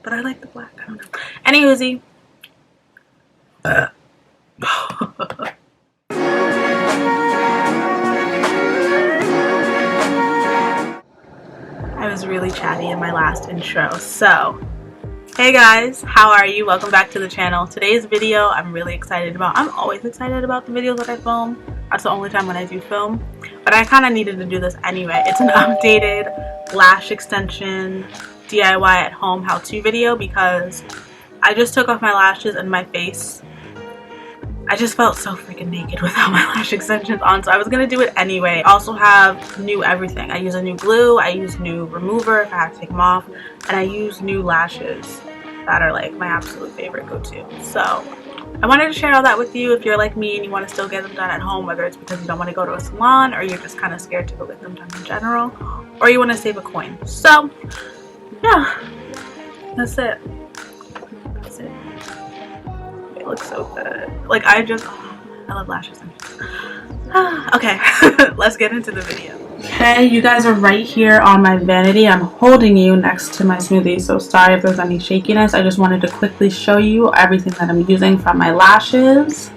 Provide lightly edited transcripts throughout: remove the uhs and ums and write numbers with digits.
but I like the black. I don't know. Anywho, I was really chatty in my last intro. So, hey guys, how are you? Welcome back to the channel. Today's video I'm really excited about. I'm always excited about the videos that I film. That's the only time when I do film. But I kind of needed to do this anyway. It's an updated lash extension DIY at home how-to video because I just took off my lashes and my face. I just felt so freaking naked without my lash extensions on, so I was gonna do it anyway. I also have new everything. I use a new glue, I use new remover if I have to take them off, and I use new lashes that are like my absolute favorite go-to. So I wanted to share all that with you if you're like me and you want to still get them done at home, whether it's because you don't want to go to a salon or you're just kind of scared to go get them done in general, or you want to save a coin. So yeah, that's it. That's it. It looks so good. Like I love lashes. Okay, let's get into the video. Okay, you guys are right here on my vanity. I'm holding you next to my smoothie, so sorry if there's any shakiness. I just wanted to quickly show you everything that I'm using from my lashes.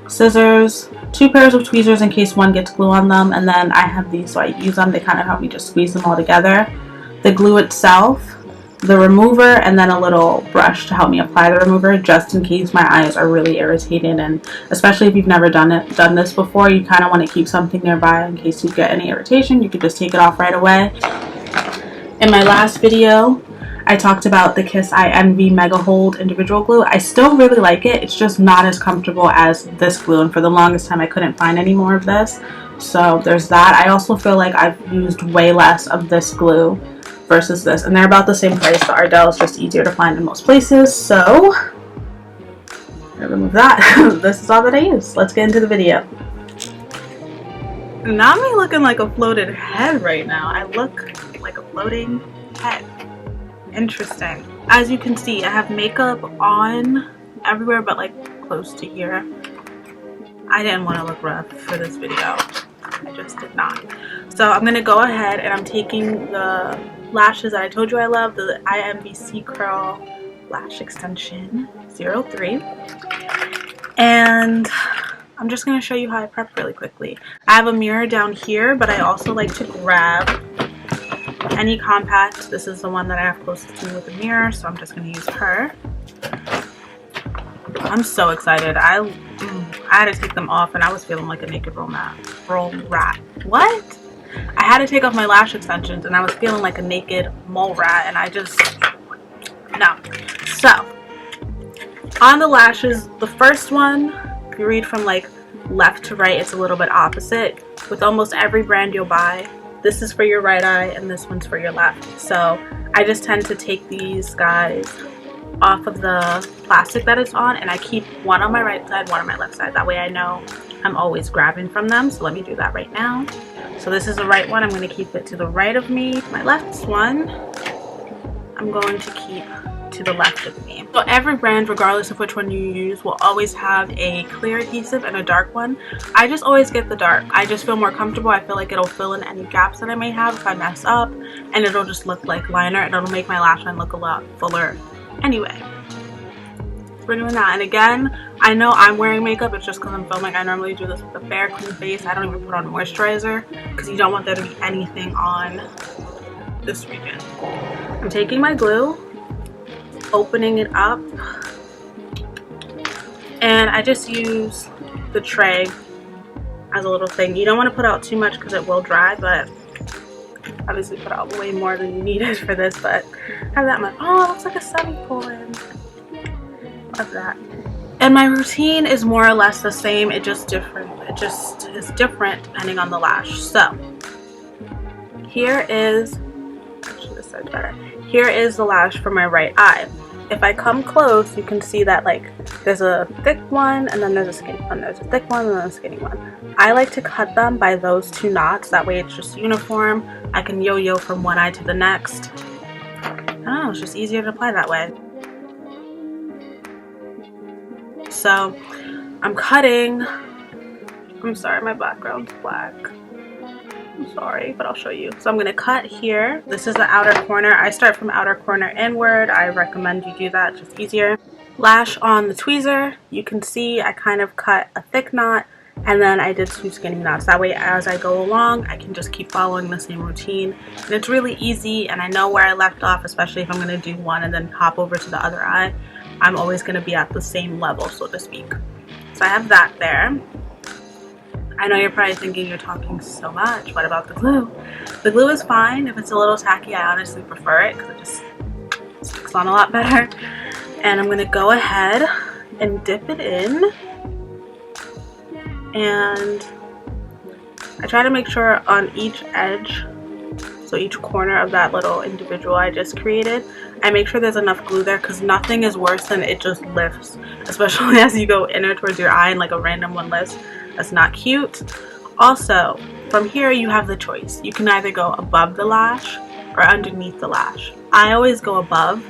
Scissors, 2 pairs of tweezers in case one gets glue on them, and then I have these so I use them. They kind of help me just squeeze them all together. The glue itself, the remover, and then a little brush to help me apply the remover just in case my eyes are really irritated, and especially if you've never done this before, you kind of want to keep something nearby in case you get any irritation. You could just take it off right away. In my last video I talked about the Kiss iEnvy Mega Hold individual glue. I still really like it. It's just not as comfortable as this glue, and for the longest time I couldn't find any more of this, so there's that. I also feel like I've used way less of this glue versus this, and they're about the same price. The Ardell is just easier to find in most places, so I'm gonna remove that. This is all that I use. Let's get into the video. Not me looking like a floated head right now. I look like a floating head. Interesting. As you can see, I have makeup on everywhere but like close to here. I didn't want to look rough for this video. I just did not. So I'm gonna go ahead and I'm taking the lashes that I told you I love, the iEnvy C Curl Lash Extension 03, and I'm just going to show you how I prep really quickly. I have a mirror down here, but I also like to grab any compact. This is the one that I have closest to me with the mirror, so I'm just going to use her. I'm so excited. I had to take them off and I was feeling like a naked roll rat. What? I had to take off my lash extensions and I was feeling like a naked mole rat, and I just, no. So, on the lashes, the first one, if you read from like left to right, it's a little bit opposite. With almost every brand you'll buy, this is for your right eye and this one's for your left. So, I just tend to take these guys off of the plastic that it's on, and I keep one on my right side, one on my left side. That way I know I'm always grabbing from them. So let me do that right now. So this is the right one. I'm going to keep it to the right of me. My left one, I'm going to keep to the left of me. So every brand, regardless of which one you use, will always have a clear adhesive and a dark one. I just always get the dark. I just feel more comfortable. I feel like it'll fill in any gaps that I may have if I mess up, and it'll just look like liner, and it'll make my lash line look a lot fuller anyway. We're doing that, and again, I know I'm wearing makeup, it's just because I'm filming. I normally do this with a bare clean face. I don't even put on moisturizer because you don't want there to be anything on this region. I'm taking my glue, opening it up, and I just use the tray as a little thing. You don't want to put out too much because it will dry, but obviously put out way more than you needed for this, but have that much. Oh, it looks like a semicolon. Love that. And my routine is more or less the same. It just is different depending on the lash. So here is, actually this side's better. Here is the lash for my right eye. If I come close, you can see that like there's a thick one and then there's a skinny one. There's a thick one and then a skinny one. I like to cut them by those 2 knots. That way it's just uniform. I can yo-yo from one eye to the next. I don't know, it's just easier to apply that way. So I'm cutting, I'm sorry, my background's black. I'm sorry, but I'll show you. So I'm gonna cut here. This is the outer corner. I start from outer corner inward. I recommend you do that, just easier. Lash on the tweezer. You can see I kind of cut a thick knot and then I did 2 skinny knots. That way as I go along, I can just keep following the same routine. And it's really easy, and I know where I left off, especially if I'm gonna do one and then hop over to the other eye. I'm always gonna be at the same level, so to speak. So I have that there. I know you're probably thinking you're talking so much. What about the glue? The glue is fine. If it's a little tacky, I honestly prefer it because it just sticks on a lot better. And I'm gonna go ahead and dip it in. And I try to make sure on each edge, so each corner of that little individual I just created, I make sure there's enough glue there because nothing is worse than it just lifts, especially as you go inner towards your eye and like a random one lifts. That's not cute. Also, from here you have the choice. You can either go above the lash or underneath the lash. I always go above.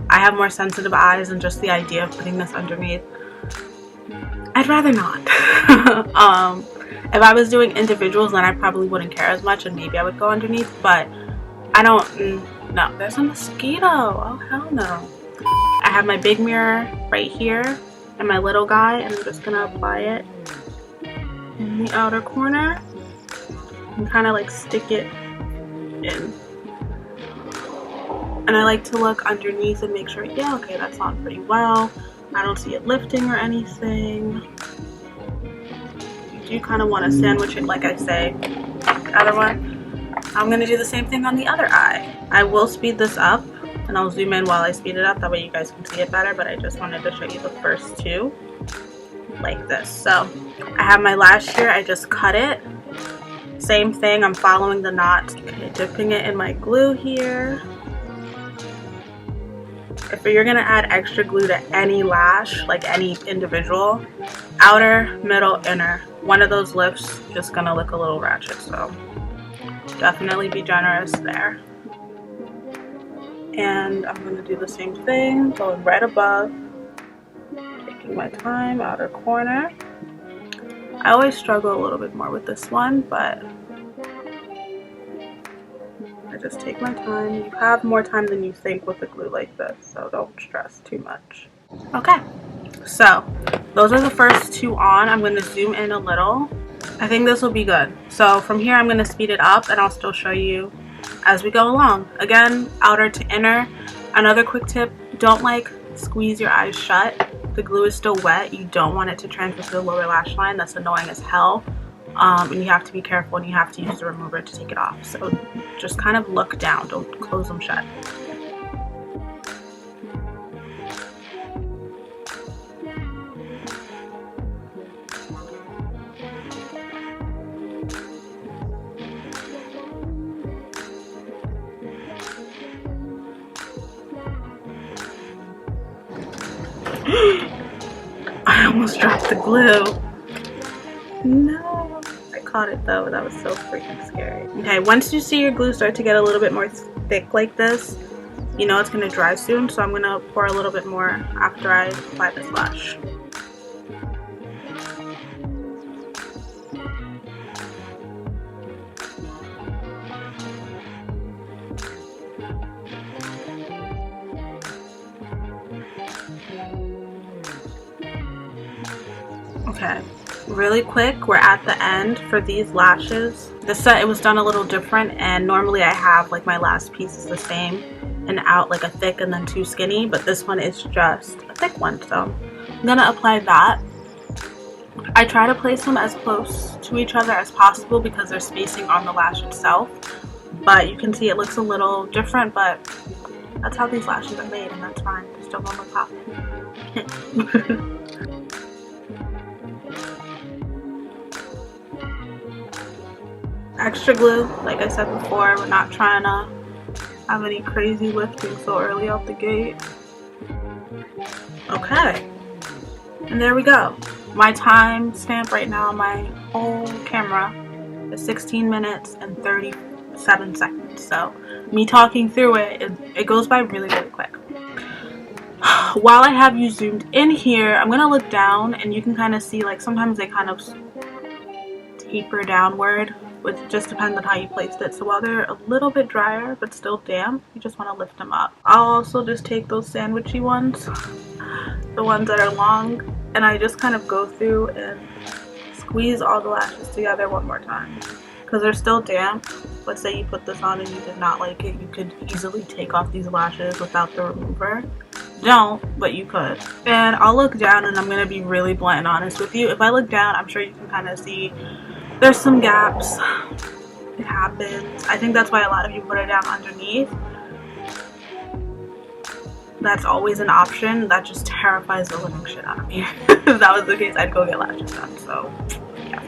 I have more sensitive eyes, and just the idea of putting this underneath, I'd rather not. If I was doing individuals, then I probably wouldn't care as much and maybe I would go underneath, but I don't, no. There's a mosquito. Oh, hell no. I have my big mirror right here and my little guy, and I'm just gonna apply it in the outer corner and kind of like stick it in. And I like to look underneath and make sure, yeah, okay, that's on pretty well. I don't see it lifting or anything. You do kind of want to sandwich it, like I say. The other one, I'm going to do the same thing on the other eye. I will speed this up, and I'll zoom in while I speed it up. That way you guys can see it better, but I just wanted to show you the first 2 like this. So I have my lash here. I just cut it. Same thing. I'm following the knot. Okay, dipping it in my glue here. If you're gonna add extra glue to any lash, like any individual, outer, middle, inner, one of those lifts just gonna look a little ratchet, so definitely be generous there. And I'm gonna do the same thing, going right above, taking my time, outer corner. I always struggle a little bit more with this one, but I just take my time. You have more time than you think with a glue like this, so don't stress too much. Okay, so those are the first 2 on. I'm going to zoom in a little. I think this will be good. So from here I'm going to speed it up, and I'll still show you as we go along. Again, outer to inner. Another quick tip, don't like squeeze your eyes shut. The glue is still wet. You don't want it to transfer to the lower lash line. That's annoying as hell. And you have to be careful, and you have to use the remover to take it off. So just kind of look down, don't close them shut. I almost dropped the glue. No, I caught it though. That was so freaking scary. Okay, once you see your glue start to get a little bit more thick like this, you know it's gonna dry soon, so I'm gonna pour a little bit more after I apply this lash. Okay, really quick, we're at the end for these lashes. This set, it was done a little different, and normally I have like my last piece is the same and out like a thick and then 2 skinny, but this one is just a thick one, so I'm gonna apply that. I try to place them as close to each other as possible because there's spacing on the lash itself, but you can see it looks a little different, but that's how these lashes are made, and that's fine. Just don't want to pop it. Extra glue, like I said before, we're not trying to have any crazy lifting so early out the gate. Okay, and there we go. My time stamp right now on my whole camera is 16 minutes and 37 seconds. So me talking through it goes by really, really quick. While I have you zoomed in here, I'm gonna look down and you can kind of see like sometimes they kind of taper downward. which just depends on how you placed it. So while they're a little bit drier but still damp, you just want to lift them up. I'll also just take those sandwichy ones, the ones that are long, and I just kind of go through and squeeze all the lashes together one more time because they're still damp. Let's say you put this on and you did not like it, you could easily take off these lashes without the remover. Don't, but you could. And I'll look down, and I'm going to be really blunt and honest with you. If I look down, I'm sure you can kind of see there's some gaps. It happens. I think that's why a lot of you put it down underneath. That's always an option. That just terrifies the living shit out of me. If that was the case, I'd go get lashes done. So yeah.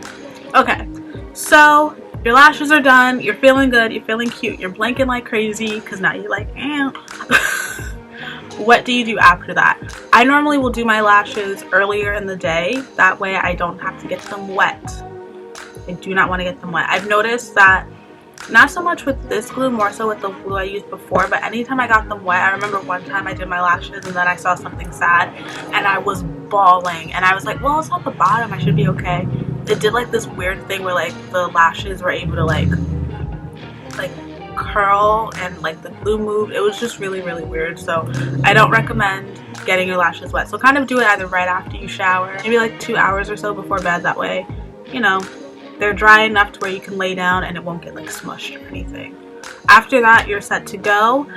Okay, so your lashes are done, you're feeling good, you're feeling cute, you're blinking like crazy because now you're like, eh. What do you do after that? I normally will do my lashes earlier in the day. That way I don't have to get them wet. I do not want to get them wet. I've noticed that, not so much with this glue, more so with the glue I used before, but anytime I got them wet, I remember one time I did my lashes and then I saw something sad and I was bawling, and I was like, well, it's not the bottom, I should be okay. It did like this weird thing where like the lashes were able to like curl and like the glue moved. It was just really weird. So I don't recommend getting your lashes wet. So kind of do it either right after you shower, maybe like 2 hours or so before bed. That way, you know, they're dry enough to where you can lay down and it won't get like smushed or anything. After that, you're set to go.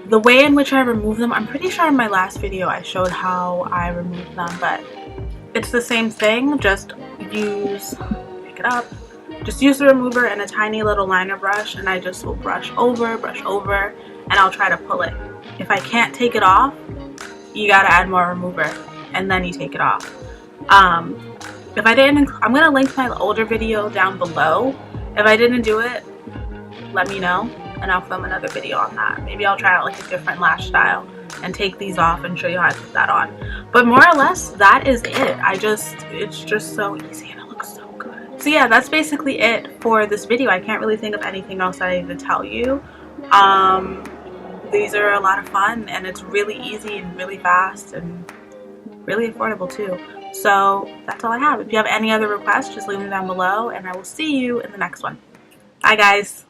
The way in which I remove them, I'm pretty sure in my last video I showed how I removed them, but it's the same thing. Just pick it up, just use the remover and a tiny little liner brush, and I just will brush over, and I'll try to pull it. If I can't take it off, you gotta add more remover and then you take it off. If I didn't, I'm gonna link my older video down below. If I didn't do it, let me know and I'll film another video on that. Maybe I'll try out like a different lash style and take these off and show you how I put that on. But more or less, that is it. It's just so easy and it looks so good. So yeah, that's basically it for this video. I can't really think of anything else that I need to tell you. These are a lot of fun and it's really easy and really fast and really affordable too. So that's all I have. If you have any other requests, just leave them down below and I will see you in the next one. Bye guys.